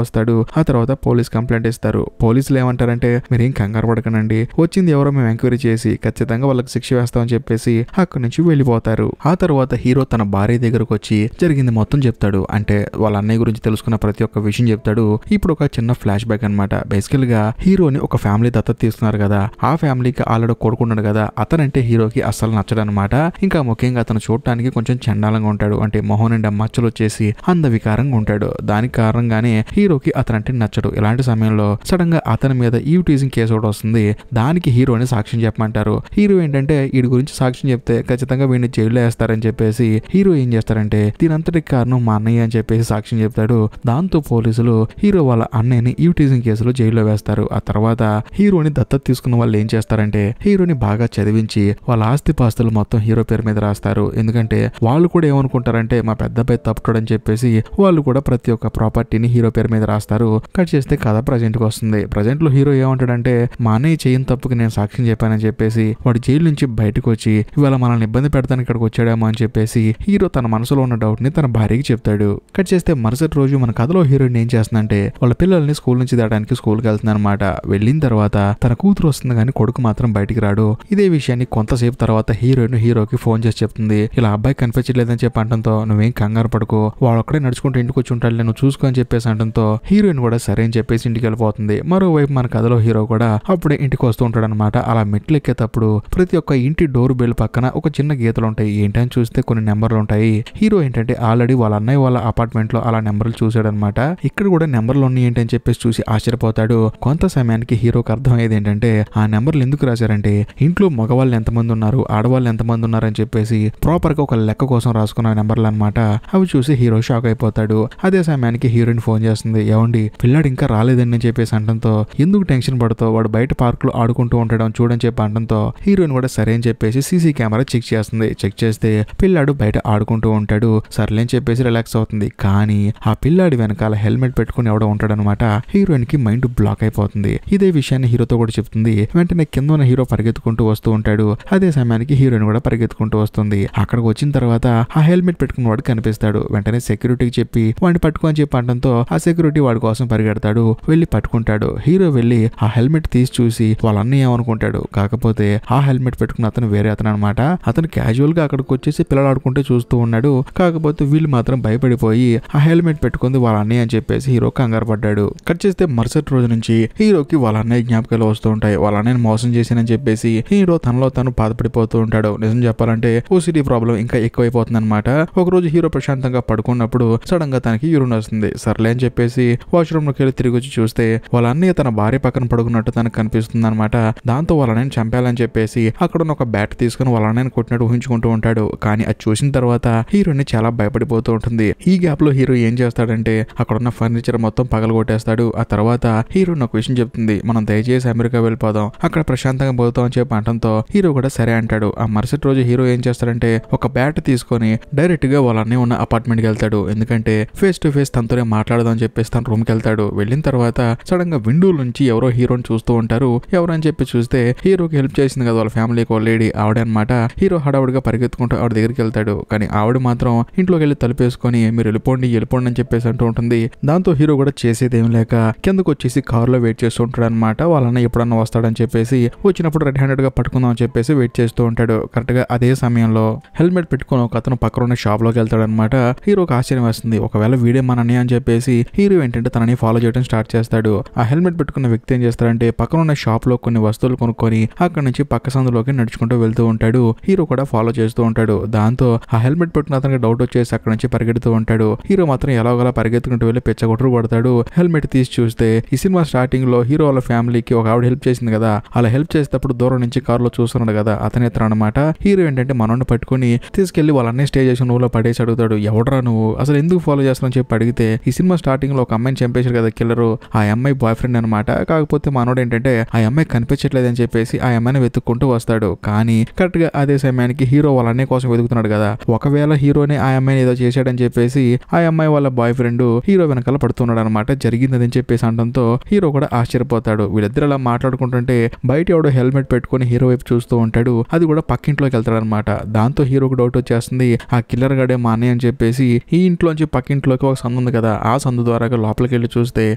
వస్తాడు. ఆ తర్వాత పోలీస్ కంప్లైంట్ ఇస్తారు. పోలీసులు ఏమంటారంటే మీరేం కంగారు పడకనండి, వచ్చింది ఎవరో మేము ఎంక్వైరీ చేసి ఖచ్చితంగా వాళ్ళకి శిక్ష వేస్తామని చెప్పేసి అక్కడి నుంచి వెళ్ళిపోతారు. ఆ తర్వాత హీరో తన భార్య దగ్గరకు వచ్చి జరిగింది మొత్తం చెప్తాడు. అంటే వాళ్ళ అన్నయ్య గురించి తెలుసుకున్న ప్రతి ఒక్క విషయం చెప్తాడు. ఇప్పుడు ఒక చిన్న ఫ్లాష్ బ్యాక్ అనమాట. బేసికల్ గా హీరోని ఒక ఫ్యామిలీ దత్తత తీసుకున్నారు కదా, ఆ ఫ్యామిలీకి ఆల్రెడీ కొడుకున్నాడు కదా, అతనంటే హీరోకి అస్సలు నచ్చడనమాట. ఇంకా ముఖ్యంగా అతను చూడటానికి కొంచెం చండాలంగా ఉంటాడు. అంటే మొహం నిండా మచ్చలు వచ్చేసి అందవికారంగా ఉంటాడు. దానికి కారణంగానే హీరోకి అతనంటే నచ్చడు. ఇలాంటి సమయంలో సడన్ గా అతని మీద ఈవ్ టీజింగ్ కేసు ఒకటి వస్తుంది. దానికి హీరోని సాక్ష్యం చెప్పమంటారు. హీరో ఏంటంటే వీడి గురించి సాక్ష్యం చెప్తే ఖచ్చితంగా వీడిని జైల్లో వేస్తారని చెప్పేసి హీరో ఏం చేస్తారంటే దీనంతటికి కారణం మా అన్నయ్య అని చెప్పేసి సాక్ష్యం చెప్తాడు. దాంతో పోలీసులు హీరో వాళ్ళ అన్నయ్యని ఈవ్ టీజింగ్ కేసులో జైల్లో వేస్తారు. ఆ తర్వాత హీరోని దత్తత తీసుకున్న వాళ్ళు ఏం చేస్తారంటే హీరోని బాగా చదివించి వాళ్ళ ఆస్తిపాస్తులు మొత్తం హీరో పేరు మీద రాస్తారు. ఎందుకంటే వాళ్ళు కూడా ఏమనుకుంటారంటే మా పెద్ద అబ్బాయి తప్పుకోడని చెప్పేసి వాళ్ళు కూడా ప్రతి ఒక్క ప్రాపర్టీని హీరో పేరు మీద రాస్తారు. కట్ చేస్తే కథ ప్రజెంట్ కి వస్తుంది. ప్రజెంట్ లో హీరో ఏమంటాడంటే మా అన్నయ్య చేయని తప్పుకి నేను సాక్ష్యం చెప్పానని చెప్పేసి వాడు జైలు నుంచి బయటకు వచ్చి ఇవాళ మనల్ని ఇబ్బంది పెడతాను ఇక్కడికి వచ్చాడేమో అని చెప్పేసి హీరో తన మనసులో ఉన్న డౌట్ ని తన భార్యకి చెప్తాడు. కట్ చేస్తే మరుసటి రోజు మన కథలో హీరోయిన్ ఏం చేస్తుందంటే వాళ్ళ పిల్లల్ని స్కూల్ నుంచి దాటానికి స్కూల్కి వెళ్తుంది అనమాట. వెళ్ళిన తర్వాత తన కూతురు వస్తుంది కానీ కొడుకు మాత్రం బయటికి రాడు. ఇదే విషయాన్ని కొంతసేపు తర్వాత హీరోయిన్ హీరోకి ఫోన్ చేసి చెప్తుంది. ఇలా అబ్బాయి కనిపించట్లేదని చెప్పి అంటంతో నువ్వేం కంగారు పడుకో, వాడు ఒక్కడే నడుచుకుంటూ ఇంటికి వచ్చి ఉంటాడు, నేను చూసుకో అని చెప్పేసి అంటంతో హీరోయిన్ కూడా సరే అని చెప్పేసి ఇంటికి వెళ్ళిపోతుంది. మరోవైపు మన కథలో హీరో కూడా అప్పుడే ఇంటికి వస్తూ ఉంటాడు అనమాట. అలా మెట్లు ఎక్కేటప్పుడు ప్రతి ఒక్క ఇంటి డోర్ బెల్ పక్కన ఒక చిన్న గీతలు ఉంటాయి. ఏంటని చూస్తే కొన్ని నెంబర్లు ఉంటాయి. హీరో ఏంటంటే ఆల్రెడీ వాళ్ళ అన్నయ్య వాళ్ళ అపార్ట్మెంట్ లో అలా నెంబర్లు చూసాడనమాట. ఇక్కడ కూడా నెంబర్లు ఉన్నాయి ఏంటని చెప్పేసి చూసి ఆశ్చర్యపోతాడు. కొంత సమయానికి హీరోకి అర్థమయ్యేది ఏంటంటే ఆ నెంబర్లు ఎందుకు రాశారంటే ఇంట్లో మగవాళ్ళు ఎంతమంది ఉన్నారు, ఆడవాళ్ళు ఎంతమంది ఉన్నారు అని చెప్పేసి ప్రాపర్ గా ఒక లెక్క కోసం రాసుకున్న నెంబర్లు అనమాట. అవి చూసి హీరో షాక్ అయిపోతాడు. అదే సమయానికి హీరోయిన్ ఫోన్ చేస్తుంది. ఏమండి పిల్లాడు ఇంకా రాలేదని చెప్పేసి అంటంతో ఎందుకు టెన్షన్ పడతావు, వాడు బయట పార్క్ లో ఆడుకుంటూ ఉంటాడు చూడని చెప్పి అంటంతో హీరోయిన్ కూడా సరే అని చెప్పేసి సీసీ కెమెరా చెక్ చేస్తుంది. చెక్ చేస్తే పిల్లాడు బయట ఆడుకుంటూ ఉంటాడు. సర్లే అని చెప్పేసి రిలాక్స్ అవుతుంది. కానీ ఆ పిల్లాడి వెనకాల హెల్మెట్ పెట్టుకుని ఎవడో ఉంటాడనమాట. హీరోయిన్ కి మైండ్ బ్లాక్ అయిపోతుంది. ఇదే విషయాన్ని హీరోతో కూడా చెప్తుంది. వెంటనే కింద ఉన్న హీరో పరిగెత్తుకుంటూ వస్తూ ఉంటాడు. అదే సమయానికి హీరోయిన్ కూడా పరిగెత్తుకుంటూ వస్తుంది. అక్కడికి వచ్చిన తర్వాత ఆ హెల్మెట్ పెట్టుకున్న వాడు కనిపిస్తాడు. వెంటనే సెక్యూరిటీకి చెప్పి వాడిని పట్టుకొని చెప్పి అనడంతో ఆ సెక్యూరిటీ వాడి కోసం పరిగెడతాడు. వెళ్ళి పట్టుకుంటాడు. హీరో వెళ్ళి ఆ హెల్మెట్ తీసి చూసి వాళ్ళ అన్నయ్య ఏమనుకుంటాడు. కాకపోతే ఆ హెల్మెట్ పెట్టుకున్న అతను వేరే అతను అనమాట. అతను క్యాజువల్ గా అక్కడికి వచ్చేసి పిల్లలు ఆడుకుంటూ చూస్తూ ఉన్నాడు. కాకపోతే వీళ్ళు మాత్రం భయపడిపోయి ఆ హెల్మెట్ పెట్టుకుంది వాళ్ళ అన్నయ్య అని చెప్పేసి హీరో కంగారు పడ్డాడు. కట్ చేస్తే మరుసటి రోజు నుంచి హీరోకి వాళ్ళ అన్నయ్య జ్ఞాపకాలు వస్తూ ఉంటాయి. వాళ్ళ అన్నయ్యని మోసం చేశానని చెప్పేసి హీరో తనలో తను బాధపడిపోతూ ఉంటాడు. నిజం చెప్పాలంటే ఓసిడి ప్రాబ్లం ఇంకా ఎక్కువైపోతుంది అనమాట. ఒక రోజు హీరో ప్రశాంతంగా పడుకున్నప్పుడు సడన్ గా తనకి యూరిన్ వస్తుంది. సర్లే అని చెప్పేసి వాష్రూమ్ లోకి వెళ్ళి తిరిగి వచ్చి చూస్తే వాళ్ళ అన్నయ్య తన భార్య పక్కన పడుకున్నట్టు తనకు కనిపిస్తుంది అనమాట. దాంతో వాళ్ళ అన్నయ్యని చంపాలని చెప్పేసి అక్కడ ఉన్న ఒక బ్యాట్ తీసుకుని వాళ్ళ అన్నయ్యని కొట్టినట్టు ఊహించుకుంటూ ఉంటాడు. కానీ అది చూసిన తర్వాత హీరోని చాలా భయపడిపోతూ ఉంటుంది. ఈ గ్యాప్ లో హీరో ఏం చేస్తాడంటే అక్కడ ఉన్న ఫర్నిచర్ మొత్తం పగలగొట్టేస్తాడు. ఆ తర్వాత హీరో ఒక విషయం చెప్తుంది. మనం దయచేసి అమెరికా వెళ్ళిపోదాం, అక్కడ ప్రశాంతంగా పోతాం అని చెప్పి అంటంతో హీరో కూడా సరే అంటాడు. ఆ మరుసటి రోజు హీరో ఏం చేస్తాడంటే ఒక బ్యాట్ తీసుకొని డైరెక్ట్ గా వాళ్ళ అన్నయ్య ఉన్న అపార్ట్మెంట్ కి వెళ్తాడు. ఎందుకంటే ఫేస్ టు ఫేస్ తనతోనే మాట్లాడదాం అని చెప్పేసి తన రూమ్ కి వెళ్తాడు. వెళ్ళిన తర్వాత సడన్ గా విండో నుంచి ఎవరో హీరోని చూస్తూ ఉంటారు. ఎవరని చెప్పి చూస్తే హీరోకి హెల్ప్ చేసింది కదా వాళ్ళ ఫ్యామిలీకి ఒక లేడీ, ఆవిడ అనమాట. హీరో హడావుడిగా పరిగెత్తుకుంటూ ఆవిడ దగ్గరికి వెళ్తాడు. కానీ ఆవిడ మాత్రం ఇంట్లోకి వెళ్ళి తలుపేసుకొని మీరు వెళ్ళిపోండి అని చెప్పేసి అంటూ ఉంటుంది. దాంతో హీరో కూడా చేసేదేం లేక కిందకు వచ్చేసి కారులో వెయిట్ చేస్తూ ఉంటాడు అనమాట. వాళ్ళన్న ఎప్పుడన్నా వస్తాడని చెప్పేసి వచ్చినప్పుడు రెడ్ హ్యాండెడ్ గా పట్టుకుందాం అని చెప్పేసి వెయిట్ చేస్తూ ఉంటాడు. కరెక్ట్ గా అదే సమయంలో హెల్మెట్ పెట్టుకుని ఒక అతను పక్కన ఉన్న షాప్ లోకి వెళ్తాడు అనమాట. హీరోకి ఆశ్చర్యం వస్తుంది. ఒకవేళ వీడే మనని అని చెప్పేసి హీరో ఏంటంటే తనని ఫాలో చేయడం స్టార్ట్ చేస్తాడు. ఆ హెల్మెట్ పెట్టుకున్న వ్యక్తి ఏం చేస్తాడంటే పక్కన ఉన్న షాప్ లో కొన్ని వస్తువులు కొనుక్కొని అక్కడ నుంచి పక్క సందులోకి నడుచుకుంటూ వెళ్తూ ఉంటాడు. హీరో కూడా ఫాలో చేస్తూ ఉంటాడు. దాంతో ఆ హెల్మెట్ పెట్టుకున్న అతనికి డౌట్ వచ్చేసి అక్కడ నుంచి పరిగెడుతూ ఉంటాడు. హీరో మాత్రం ఎలాగోలా పరిగెత్తుకుంటూ వెళ్ళి పెచ్చగొట్టుడు పడతాడు. హెల్మెట్ తీసి చూస్తే ఈ సినిమా స్టార్టింగ్ లో హీరో వాళ్ళ ఫ్యామిలీకి ఒక ఆవిడ హెల్ప్ చేసింది కదా, అలా హెల్ప్ చేసేటప్పుడు దూరం నుంచి కారులో చూస్తున్నాడు కదా, అతనే అనమాట. హీరో ఏంటంటే మనోడిని పట్టుకుని తీసుకెళ్లి వాళ్ళన్నీ స్టే చేసిన నువ్వులో పడేసి అడుగుతాడు. ఎవడరా నువ్వు, అసలు ఎందుకు ఫాలో చేస్తున్నావు చెప్పి అడిగితే ఈ సినిమా స్టార్టింగ్ లో ఒక అమ్మాయిని చంపేశారు కదా కిల్లరు, ఆ అమ్మాయి బాయ్ ఫ్రెండ్ అనమాట. కాకపోతే మనోడు ఏంటంటే ఆ అమ్మాయి కనిపించట్లేదని చెప్పేసి ఆ అమ్మాయిని వెతుక్కుంటూ వస్తాడు. కానీ కరెక్ట్ గా అదే సమయానికి హీరో వాళ్ళ అన్నయ్య కోసం వెతుకుతున్నాడు కదా, ఒకవేళ హీరోనే ఆ అమ్మాయిని ఏదో చేశాడని చెప్పేసి ఆ అమ్మాయి వాళ్ళ బాయ్ ఫ్రెండ్ హీరో వెనకాల పడుతున్నాడు అనమాట. జరిగిందని చెప్పేసి అనడంతో హీరో కూడా ఆశ్చర్యపోతాడు. వీళ్ళిద్దరు అలా మాట్లాడుకుంటుంటే బయట ఎవడో హెల్మెట్ పెట్టుకుని హీరో వైపు చూస్తూ ఉంటాడు. అది కూడా పక్కింట్లోకి వెళ్తాడు అనమాట. దాంతో హీరోకి డౌట్ వచ్చేస్తుంది. ఆ కిల్లర్ గడే మా అన్నయ్య అని చెప్పేసి ఈ ఇంట్లో ఇంట్లోంచి పక్కింట్లోకి ఒక సందు ఉంది కదా, ఆ సందు ద్వారా లోపలికి వెళ్ళి చూస్తే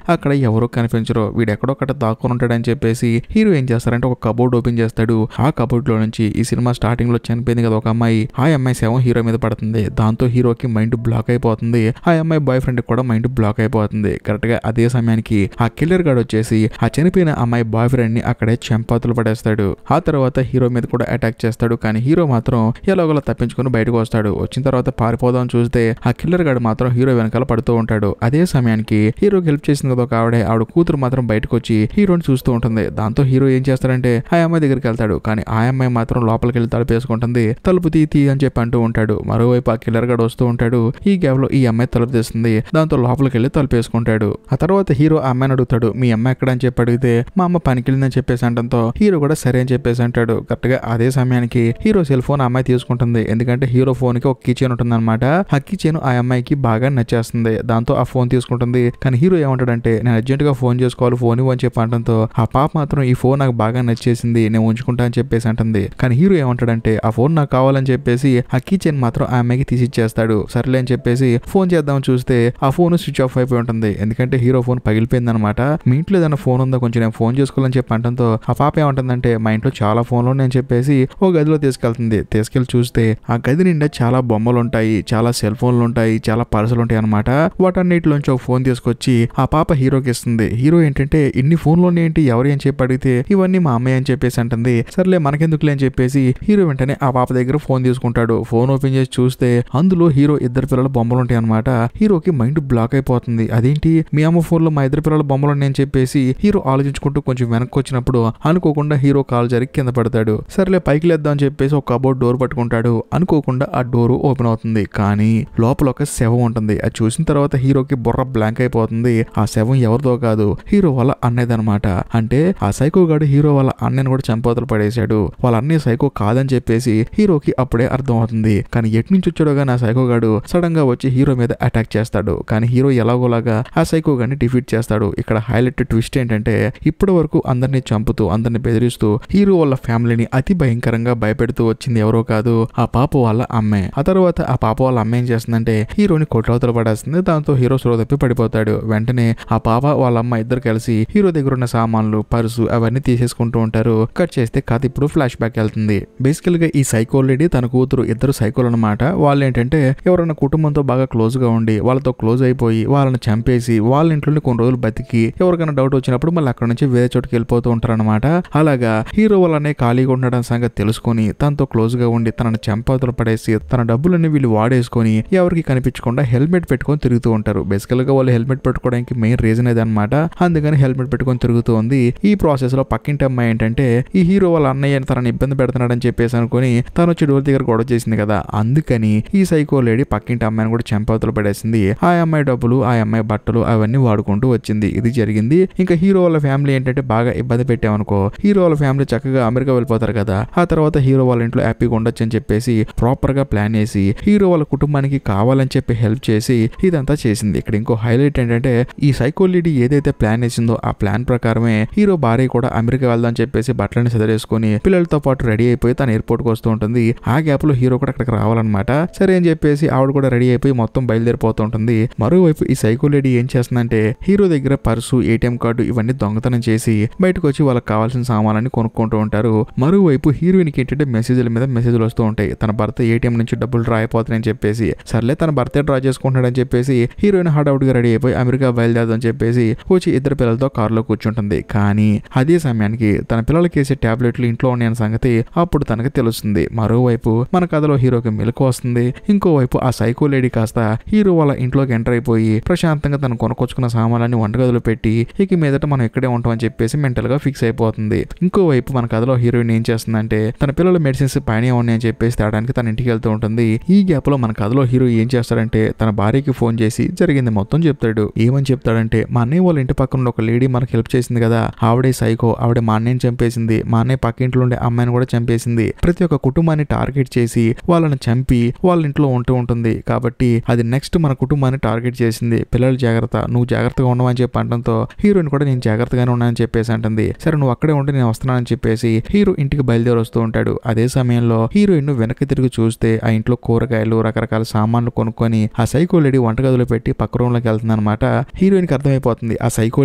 అక్కడ ఎవరో కనిపించరు. వీడు ఎక్కడొక్కడ దాక్కుని ఉంటాడని చెప్పేసి హీరో ఏం చేస్తారంటే ఒక కబోర్డ్ ఓపెన్ చేస్తాడు. ఆ కబోర్డ్ లో నుంచి ఈ సినిమా స్టార్టింగ్ లో చనిపోయింది కదా ఒక అమ్మాయి, ఆ అమ్మాయి శవం హీరో మీద పడుతుంది. దాంతో హీరోకి మైండ్ బ్లాక్ అయిపోతుంది. ఆ అమ్మాయి బాయ్ ఫ్రెండ్ కూడా మైండ్ బ్లాక్ అయిపోతుంది. కరెక్ట్ గా అదే సమయానికి ఆ కిల్లర్ గాడు వచ్చేసి ఆ చనిపోయిన అమ్మాయి బాయ్ ఫ్రెండ్ ని అక్కడే చెంపాతులు పడేస్తాడు. ఆ తర్వాత హీరో మీద కూడా అటాక్ చేస్తాడు. కానీ హీరో మాత్రం ఎలాగోలా తప్పించుకుని బయటకు వస్తాడు. వచ్చిన తర్వాత పారిపోదాం చూస్తే ఆ కిల్లర్ గాడు మాత్రం హీరో వెనకాల పడుతూ ఉంటాడు. అదే సమయానికి హీరోకి హెల్ప్ చేసింది కదా ఒక ఆవిడ కూతురు మాత్రం బయటకు వచ్చి హీరోని చూస్తూ ఉంటుంది. దాంతో హీరో ఏం చేస్తాడంటే ఆ అమ్మాయి దగ్గరికి వెళ్తాడు. కానీ ఆ అమ్మాయి మాత్రం లోపలికి వెళ్ళి తలుపేసుకుంటుంది. తలుపు తీ అని చెప్పి అంటూ ఉంటాడు. మరోవైపు ఆ కిల్లర్ గాడు వస్తూ ఉంటాడు. ఈ గ్యాప్ లో ఈ అమ్మాయి తలుపు తీస్తుంది. దాంతో లోపలికి వెళ్ళి తలుపేసుకుంటాడు. ఆ తర్వాత హీరో ఆ అమ్మాయిని అడుగుతాడు, మీ అమ్మ ఎక్కడ అని చెప్పి అడిగితే మా అమ్మ పనికి వెళ్ళిందని చెప్పేసి అంటంతో హీరో కూడా సరే అని చెప్పేసి అంటాడు. కరెక్ట్ గా అదే సమయానికి హీరో సెల్ ఫోన్ అమ్మాయి తీసుకుంటుంది. ఎందుకంటే హీరో ఫోన్ కి ఒక కీ చైన్ ఉంటుంది అనమాట. ఆ కీ చైన్ ఆ అమ్మాయికి బాగా నచ్చేస్తుంది. దాంతో ఆ ఫోన్ తీసుకుంటుంది. కానీ హీరో ఏమంటాడంటే నేను అర్జెంట్ గా ఫోన్ చేసుకోవాలి, ఫోన్ ఇవ్వని చెప్పి అంటంతో ఆ పాప మాత్రం ఈ ఫోన్ నాకు బాగా నచ్చేసింది, నేను ఉంచుకుంటా అని చెప్పేసి అంటుంది. కానీ హీరో ఏమంటాడంటే ఆ ఫోన్ నాకు కావాలని చెప్పేసి ఆ కీ చైన్ మాత్రం ఆ అమ్మాయికి తీసిచ్చేస్తాడు. సర్లే అని చెప్పేసి ఫోన్ చేద్దాం చూస్తే ఆ ఫోన్ స్విచ్ ఆఫ్ అయిపోయి ఉంటుంది. ఎందుకంటే హీరో ఫోన్ పగిలిపోయింది అనమాట. మీ ఇంట్లో ఏదైనా ఫోన్ ఉందా, కొంచెం నేను ఫోన్ చేసుకోవాలని చెప్పి అంటంతో ఆ పాప ఏమంటుందంటే మా ఇంట్లో చాలా ఫోన్లు నేను చెప్పేసి ఓ గదిలో తీసుకెళ్తుంది. తీసుకెళ్లి చూస్తే ఆ గది నిండా చాలా బొమ్మలు ఉంటాయి, చాలా సెల్ ఫోన్లు ఉంటాయి, చాలా పర్సులు ఉంటాయి అనమాట. వాటన్నిటిలోంచి ఒక ఫోన్ తీసుకొచ్చి ఆ పాప హీరోకి ఇస్తుంది. హీరో ఏంటంటే ఇన్ని ఫోన్లు ఏంటి, ఎవరు అని చెప్పి అడిగితే ఇవన్నీ మా అమ్మాయి అని చెప్పేసి అంటుంది. సర్లే మనకెందుకులే అని చెప్పేసి హీరో వెంటనే ఆ పాప దగ్గర ఫోన్ తీసుకుంటాడు. ఫోన్ ఓపెన్ చేసి చూస్తే అందులో హీరో ఇద్దరు పిల్లల బొమ్మలు ఉంటాయి అనమాట. హీరోకి మైండ్ బ్లాక్ అయిపోతుంది. అదేంటి మీ అమ్మ ఫోన్ లో మా ఇద్దరు పిల్లల బొమ్మలు ఉన్నాయని చెప్పేసి హీరో ఆలోచించుకుంటూ కొంచెం వెనక్కి వచ్చినప్పుడు అనుకోకుండా హీరో కాలు జరిగి కింద పడతాడు. సర్లే పైకి లేద్దాం అని చెప్పేసి ఒక కబోర్డ్ డోర్ పట్టుకుంటాడు. అనుకోకుండా ఆ డోర్ ఓపెన్ అవుతుంది. కానీ లోపల ఒక శవం ఉంటుంది. అది చూసిన తర్వాత హీరోకి బుర్ర బ్లాంక్ అయిపోతుంది. ఆ శవం ఎవరిదో కాదు, హీరో వాళ్ళ అన్నయ్యదనమాట. అంటే ఆ సైకో గాడు హీరో వాళ్ళ అన్నయ్యను కూడా చంపవతలు పడేశాడు. వాళ్ళ అన్నయ్య సైకో కాదని చెప్పేసి హీరోకి అప్పుడే అర్థం అవుతుంది. కానీ ఎటు నుంచి వచ్చాడో గానీ ఆ సైకో గాడు సడన్ గా వచ్చి హీరో మీద అటాక్ చేస్తాడు. కానీ హీరో ఎలాగోలాగా ఆ సైకో గాని డిఫీట్ చేస్తాడు. ఇక్కడ హైలైట్ ట్విస్ట్ ఏంటంటే ఇప్పటి వరకు అందరినీ చంపుతూ అందరిని బెదిరిస్తూ హీరో వాళ్ళ ఫ్యామిలీని అతి భయంకరంగా భయపెడుతూ వచ్చింది ఎవరో కాదు, ఆ పాప వాళ్ళ అమ్మే. ఆ తర్వాత ఆ పాప వాళ్ళ అమ్మ ఏం చేస్తుందంటే హీరోని కొట్లవతలు పడేస్తుంది. దాంతో హీరో స్లో తప్పి పడిపోతాడు. వెంటనే ఆ పాప వాళ్ళ అమ్మ ఇద్దరు కలిసి హీరో దగ్గర ఉన్న సామాన్లు, పర్సు అవన్నీ తీసేసుకుంటూ ఉంటారు. కట్ చేస్తే కథ ఇప్పుడు ఫ్లాష్ బ్యాక్ వెళ్తుంది. బేసికల్ గా ఈ సైకో లేడీ తన కూతురు ఇద్దరు సైకోలు అనమాట. వాళ్ళు ఏంటంటే ఎవరైనా కుటుంబంతో బాగా క్లోజ్ గా ఉండి వాళ్ళతో క్లోజ్ అయిపోయి వాళ్ళని చంపేసి వాళ్ళ ఇంట్లోనే కొన్ని రోజులు బతికి ఎవరికైనా డౌట్ వచ్చినప్పుడు మళ్ళీ అక్కడ నుంచి వేరే చోటుకి వెళ్ళిపోతూ ఉంటారనమాట. అలాగా హీరో వాళ్ళనే ఖాళీగా ఉండడం సంగతి తెలుసుకొని తనతో క్లోజ్ గా ఉండి తనని చంపాతులు పడేసి తన డబ్బులన్నీ వీళ్ళు వాడేసుకొని ఎవరికి కనిపించకుండా హెల్మెట్ పెట్టుకొని తిరుగుతూ ఉంటారు. బేసికల్ గా వాళ్ళు హెల్మెట్ పెట్టుకోవడానికి మెయిన్ రీజన్ అదనమాట. అందుకని హెల్మెట్ పెట్టుకొని తిరుగుతూ ఉంది. ఈ ప్రాసెస్ లో పక్కింటి అమ్మాయి ఏంటంటే ఈ హీరో వాళ్ళ అన్నయ్య తనని ఇబ్బంది పెడుతున్నాడని చెప్పేసి అనుకుని తను వచ్చి డోర్ దగ్గర గొడవ చేసింది కదా, అందుకని ఈ సైకో లేడీ పక్కింటి అమ్మాయిని కూడా చంపాతులు పడేసింది. ఆ అమ్మాయి డబ్బులు, ఆ అమ్మాయి బట్టలు అవన్నీ వాడుకుంటూ వచ్చింది. ఇది జరిగింది. ఇంకా హీరో వాళ్ళ ఫ్యామిలీ ఏంటంటే బాగా ఇబ్బంది పెట్టామనుకో, హీరో వాళ్ళ ఫ్యామిలీ చక్కగా అమెరికా వెళ్ళిపోతారు కదా, ఆ తర్వాత హీరో వాళ్ళ ఇంట్లో హ్యాపీగా ఉండొచ్చు అని చెప్పేసి ప్రాపర్ గా ప్లాన్ చేసి హీరో వాళ్ళ కుటుంబానికి కావాలని చెప్పి హెల్ప్ చేసి ఇదంతా చేసింది. ఇక్కడ ఇంకో హైలైట్ ఏంటంటే ఈ సైకో లేడీ ఏదైతే ప్లాన్ వేసిందో ఆ ప్లాన్ ప్రకారమే హీరో భార్య కూడా అమెరికా వెళ్దాం చెప్పేసి బట్టలని సదరేసుకుని పిల్లలతో పాటు రెడీ అయిపోయి తన ఎయిర్పోర్ట్ కు వస్తూ ఉంటుంది. ఆ గ్యాప్ లో హీరో కూడా అక్కడికి రావాలన్నమాట. సరే అని చెప్పేసి ఆవిడ కూడా రెడీ అయిపోయి మొత్తం బయలుదేరిపోతూ ఉంటుంది. మరోవైపు ఈ సైకో లేడీ ఏం చేస్తుందంటే హీరో దగ్గర పర్సు, ఏటీఎం కార్డు ఇవన్నీ దొంగతనం చేసి బయటకు వచ్చి వాళ్ళకి కావాల్సిన సామాన్లన్నీ కొనుక్కుంటూ ఉంటారు. మరోవైపు హీరోయిన్ కి ఏంటంటే మెసేజ్ల మీద మెసేజ్లు వస్తూ ఉంటాయి. తన భర్త ఏటీఎం నుంచి డబ్బులు డ్రా అయిపోతాయని చెప్పేసి సర్లే తన భర్తే డ్రా చేసుకుంటున్నాడని చెప్పేసి హీరోయిన్ హడావుడిగా రెడీ అయిపోయి అమెరికా బయలుదేరదని చెప్పేసి వచ్చి ఇద్దరు పిల్లలతో కారులో కూర్చుంటుంది. కానీ అదే సమయానికి తన పిల్లలకి వేసే టాబ్లెట్లు ఇంట్లో ఉన్నాయన్న సంగతి అప్పుడు తనకి తెలుస్తుంది. మరోవైపు మన కథలో హీరోకి మెలకు వస్తుంది. ఇంకోవైపు ఆ సైకో లేడీ కాస్త హీరో వాళ్ళ ఇంట్లోకి ఎంటర్ అయిపోయి ప్రశాంతంగా తను కొనుక్కొచ్చుకున్న సామాన్లన్నీ వంటగదిలో పెట్టి ఇక మీదట మనం ఇక్కడే ఉంటామని చెప్పేసి మెంటల్ గా ఫిక్స్ అయిపోతుంది. ఇంకోవైపు మన కథలో హీరోయిన్ ఏం చేస్తుందంటే తన పిల్లల మెడిసిన్స్ పైన ఉన్నాయని చెప్పేసి తేడానికి తన ఇంటికి వెళ్తూ ఉంటుంది. ఈ గ్యాప్ లో మన కథలో హీరో ఏం చేస్తాడంటే తన భార్యకి ఫోన్ చేసి జరిగింది మొత్తం చెప్తాడు. ఏమని చెప్తాడంటే మా అన్నయ్య వాళ్ళ ఇంటి పక్కన ఒక లేడీ మనకు హెల్ప్ చేసింది కదా, ఆవిడే సైకో, ఆవిడ మా అన్నయ్యని చంపేసింది, మా అన్నయ్య పక్కింట్లో ఉండే అమ్మాయిని కూడా చంపేసింది, ప్రతి ఒక్క కుటుంబాన్ని టార్గెట్ చేసి వాళ్ళని చంపి వాళ్ళ ఇంట్లో ఉంటూ ఉంటుంది. కాబట్టి అది నెక్స్ట్ మన కుటుంబాన్ని టార్గెట్ చేసింది. పిల్లలు జాగ్రత్త, నువ్వు జాగ్రత్తగా ఉండవని చెప్పి అంటంతో హీరోయిన్ కూడా నేను జాగ్రత్తగానే ఉన్నానని చెప్పేసి అంటుంది. సరే నువ్వు అక్కడే ఉంటే నేను వస్తున్నానని చెప్పేసి హీరో ఇంటికి బయలుదేరి వస్తూ ఉంటాడు. అదే సమయంలో హీరోయిన్ వెనక్కి తిరిగి చూస్తే ఆ ఇంట్లో కూరగాయలు, రకరకాల సామాన్లు కొనుక్కొని ఆ సైకో లేడీ వంటగదిలో పెట్టి పక్క రూమ్ లోకి వెళ్తుంది అనమాట. హీరోయిన్ కి అర్థమైపోతుంది ఆ సైకో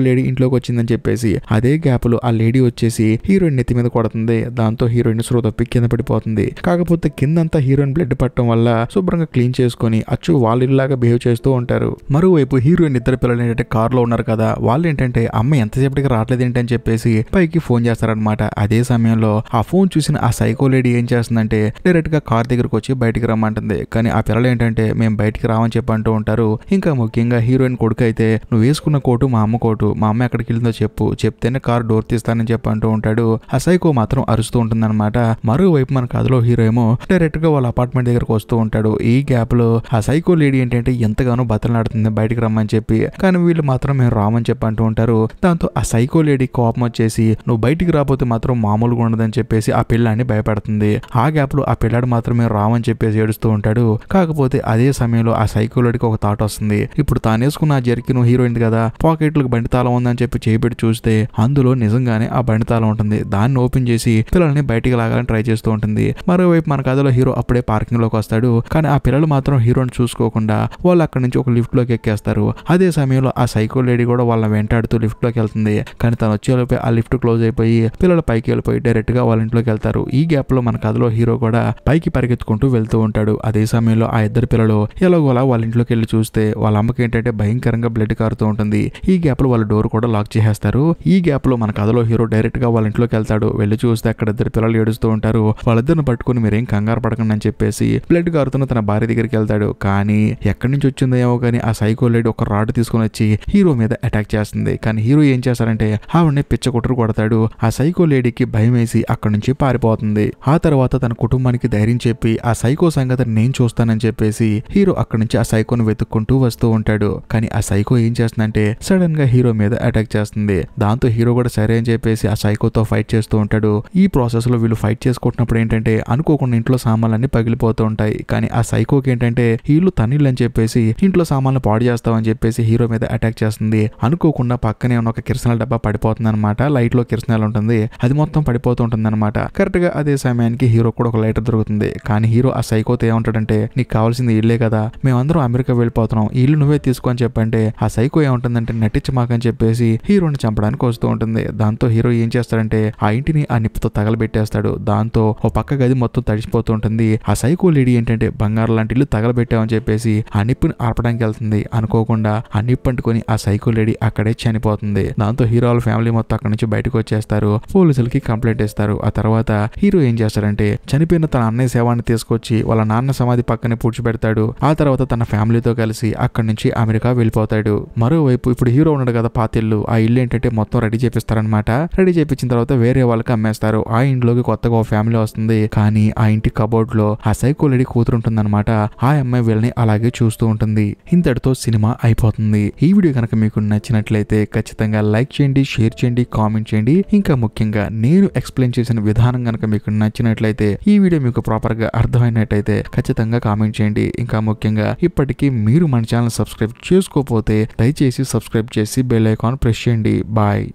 లేడీ ఇంట్లోకి వచ్చిందని చెప్పేసి. అదే గ్యాప్ లో ఆ లేడీ వచ్చేసి హీరోయిన్ నెత్తి మీద కొడుతుంది. దాంతో హీరోయిన్ స్రో తప్పి కింద పడిపోతుంది. కాకపోతే కిందంతా హీరోయిన్ బ్లడ్ పట్టడం వల్ల శుభ్రంగా క్లీన్ చేసుకుని అచ్చు వాళ్ళ ఇల్లాగా బిహేవ్ చేస్తూ ఉంటారు. మరోవైపు హీరోయిన్ ఇద్దరు పిల్లలు ఏంటంటే కార్ లో ఉన్నారు కదా, వాళ్ళు ఏంటంటే అమ్మ ఎంతసేపటికి రావట్లేదు ఏంటని చెప్పేసి పైకి ఫోన్ చేస్తారనమాట. అదే సమయంలో ఆ ఫోన్ చూసిన ఆ సైకో లేడీ ఏం చేస్తుందంటే డైరెక్ట్ గా కార్ దగ్గరకు వచ్చి బయటికి రమ్మంటుంది. కానీ ఆ పిల్లలు ఏంటంటే మేము బయటికి రావని చెప్పి అంటూ ఉంటారు. ఇంకా ముఖ్యంగా హీరోయిన్ కొడుకు అయితే నువ్వు వేసుకున్న కోటు మా అమ్మ కోటు, మా అమ్మ ఎక్కడికి వెళ్ళిందో చెప్పు, చెప్తేనే కార్ డోర్ తీస్తానని చెప్పి అంటూ ఉంటాడు. ఆ సైకో మాత్రం అరుస్తూ ఉంటుందన్నమాట. మరోవైపు మన కథలో హీరో ఏమో డైరెక్ట్ గా వాళ్ళ అపార్ట్మెంట్ దగ్గరకు వస్తూ ఉంటాడు. ఈ గ్యాప్ లో ఆ సైకో లేడీ ఏంటంటే ఎంతగానో బతలాడుతుంది బయటికి రమ్మని చెప్పి. కానీ వీళ్ళు మాత్రం మేము రామని చెప్పి అంటూ ఉంటారు. దాంతో ఆ సైకో లేడీ కోపం వచ్చేసి నువ్వు బయటికి రాకపోతే మాత్రం మామూలుగా ఉండదని చెప్పేసి ఆ పిల్లాన్ని భయపెడుతుంది. ఆ గ్యాప్ లో ఆ పిల్లాడు మాత్రం మేము రామని చెప్పేసి ఏడుస్తూ ఉంటాడు. కాకపోతే అదే సమయంలో ఆ సైకో లేడీకి ఒక థాట్ వస్తుంది. ఇప్పుడు తాను వేసుకున్న ఆ జర్కిన్ హీరోయిన్ కదా, పాకెట్లకు బండి తాళం ఉందని చెప్పి చేపెట్టి చూస్తే అందులో నిజంగానే ఆ బండి తాళం ఉంటుంది. దాన్ని ఓపెన్ చేసి పిల్లల్ని బయటికి లాగాలని ట్రై చేస్తూ ఉంటుంది. మరోవైపు మన కథలో హీరో అప్పుడే పార్కింగ్ లోకి వస్తాడు. కానీ ఆ పిల్లలు మాత్రం హీరోని చూసుకోకుండా వాళ్ళు అక్కడి నుంచి ఒక లిఫ్ట్ లోకి ఎక్కేస్తారు. అదే సమయంలో ఆ సైకో లేడీ కూడా వాళ్ళని వెంటాడుతూ లిఫ్ట్ లోకి వెళ్తుంది. కానీ తను వచ్చేలోపే ఆ లిఫ్ట్ క్లోజ్ అయిపోయి పిల్లలు పైకి వెళ్ళిపోయి డైరెక్ట్ గా వాళ్ళ ఇంట్లోకి వెళ్తారు. ఈ గ్యాప్ లో మన కథలో హీరో కూడా పైకి పరిగెత్తుకుంటూ వెళ్తూ ఉంటాడు. అదే సమయంలో ఆ ఇద్దరు పిల్లలు ఎలాగోలా వాళ్ళ ఇంట్లోకి వెళ్ళి చూస్తే వాళ్ళ అమ్మకి ఏంటంటే భయంకరంగా బ్లడ్ కారుతూ ఉంటుంది. ఈ గ్యాప్ లో వాళ్ళ డోర్ కూడా లాక్ చేసేస్తారు. ఈ గ్యాప్ లో మన కథలో హీరో డైరెక్ట్ గా వాళ్ళ ఇంట్లోకి వెళ్తాడు. వెళ్ళి చూస్తే అక్కడ ఇద్దరు పిల్లలు ఏడుస్తూ ఉంటారు. వాళ్ళిద్దరిని పట్టుకుని మీరేం కంగారు పడకండి అని చెప్పేసి బ్లడ్ కారుతున్న తన భార్య దగ్గరికి వెళ్తాడు. కానీ ఎక్కడి నుంచి వచ్చిందో ఏమో కానీ ఆ సైకో లేడీ ఒక రాడ్ తీసుకుని వచ్చి హీరో మీద అటాక్ చేస్తుంది. కానీ హీరో ఏం చేస్తారంటే ఆవిడని పిచ్చకొట్టురు కొడతాడు. ఆ సైకో లేడీకి భయం వేసి అక్కడి నుంచి పారిపోతుంది. ఆ తర్వాత తన కుటుంబానికి ధైర్యం చెప్పి ఆ సైకో సంగతి నేను చూస్తానని చెప్పేసి హీరో అక్కడి నుంచి ఆ సైకోను వెతుక్కుంటూ వస్తూ ఉంటాడు. కానీ ఆ సైకో ఏం చేస్తుందంటే సడన్ గా హీరో మీద అటాక్ చేస్తుంది. దాంతో హీరో కూడా సరే అని చెప్పేసి ఆ సైకోతో ఫైట్ చేస్తూ ఉంటాడు. ఈ ప్రాసెస్ లో వీళ్ళు ఫైట్ చేసుకుంటున్నప్పుడు ఏంటంటే అనుకోకుండా ఇంట్లో సామాన్లన్నీ పగిలిపోతూ ఉంటాయి. కానీ ఆ సైకోకి ఏంటంటే ఇల్లు తనిల్లు అని చెప్పేసి ఇంట్లో సామాన్లు పాడు చేస్తామని చెప్పేసి హీరో మీద అటాక్ చేస్తుంది. అనుకోకుండా పక్కనే ఉన్న ఒక కిరసనాల డబ్బా పడిపోతుంది అనమాట. లైట్ లో కిరసనాలు ఉంటుంది, అది మొత్తం పడిపోతూ ఉంటుంది అనమాట. కరెక్ట్ గా అదే సమయానికి హీరో కూడా ఒక లైటర్ దొరుకుతుంది. కానీ హీరో ఆ సైకోతో ఏమంటాడంటే నీకు కావాల్సింది ఇల్లే కదా, మేమందరం అమెరికా వెళ్ళిపోతున్నాం, ఈ ఇల్లు నువ్వే తీసుకో అని చెప్పంటే ఆ సైకో ఏముంటుందంటే నటించమాకని చెప్పేసి హీరోని చంపడానికి వస్తూ ఉంటుంది. దాంతో హీరో ఏం చేస్తాడంటే ఆ ఇంటిని ఆ నిప్పుతో తగలబెట్టేస్తాడు. దాంతో ఓ పక్క గది మొత్తం తడిసిపోతూ ఉంటుంది. ఆ సైకో లేడీ ఏంటంటే బంగారం లాంటి ఇల్లు తగలబెట్టామని చెప్పేసి ఆ నిప్పుని ఆర్పడానికి వెళ్తుంది. అనుకోకుండా ఆ నిప్పు అంటుకొని ఆ సైకో లేడీ అక్కడే చనిపోతుంది. దాంతో హీరో వాళ్ళ ఫ్యామిలీ మొత్తం అక్కడి నుంచి బయటకు వచ్చేస్తారు. పోలీసులకి కంప్లైంట్ ఇస్తారు. ఆ తర్వాత హీరో ఏం చేస్తాడంటే చనిపోయిన తన అన్నయ్య శవాన్ని తీసుకొచ్చి వాళ్ళ నాన్న సమాధి పక్కనే పూడ్చిపెడతాడు. ఆ తర్వాత తన ఫ్యామిలీతో కలిసి అక్కడి నుంచి అమెరికా వెళ్ళిపోతాడు. మరోవైపు ఇప్పుడు హీరో ఉన్నాడు కదా పాతిల్లు, ఆ ఇల్లు ఏంటంటే మొత్తం రెడీ చేపిస్తారనమాట. రెడీ చేపించిన తర్వాత వేరే వాళ్ళకి అమ్మేస్తారు. ఆ ఇంట్లోకి కొత్తగా ఒక ఫ్యామిలీ వస్తుంది. కానీ ఆ ఇంటి కబోర్డ్ లో ఆ సైకో లేడీ కూతురు ఉంటుందన్నమాట. ఆ అమ్మాయి వీళ్ళని అలాగే చూస్తూ ఉంటుంది. ఇంతటితో సినిమా అయిపోతుంది. ఈ వీడియో కనుక మీకు నచ్చినట్లయితే ఖచ్చితంగా లైక్ చేయండి, షేర్ చేయండి, కామెంట్ చేయండి. ఇంకా ముఖ్యంగా నేను ఎక్స్ప్లెయిన్ చేసిన విధానం కనుక మీకు నచ్చినట్లయితే, ఈ వీడియో మీకు ప్రాపర్ గా అర్థమైనట్లయితే ఖచ్చితంగా కామెంట్ చేయండి. ఇంకా ముఖ్యంగా ఇప్పటికీ మీరు మన ఛానల్ సబ్స్క్రైబ్ చేసుకోకపోతే దయచేసి సబ్స్క్రైబ్ చేసి బెల్ ఐకాన్ ప్రెస్ చేయండి. బాయ్.